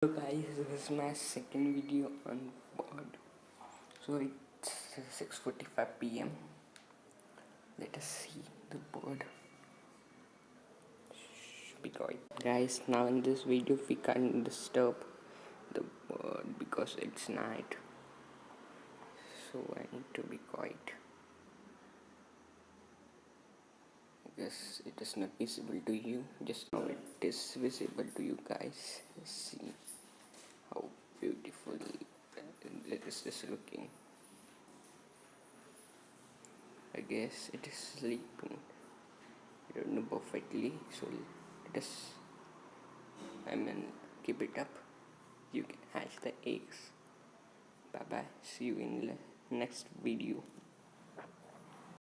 Hello guys, this is my second video on bird. So it's 6:45 p.m. Let us see the bird. Be quiet. Guys, now in this video we can't disturb the bird because it's night. So I need to be quiet. I guess it is not visible to you. Just now it is visible to you guys. See how beautiful it is just looking. I guess it is sleeping. I don't know perfectly, so let us keep it up. You can hatch the eggs. Bye bye. See you in the next video.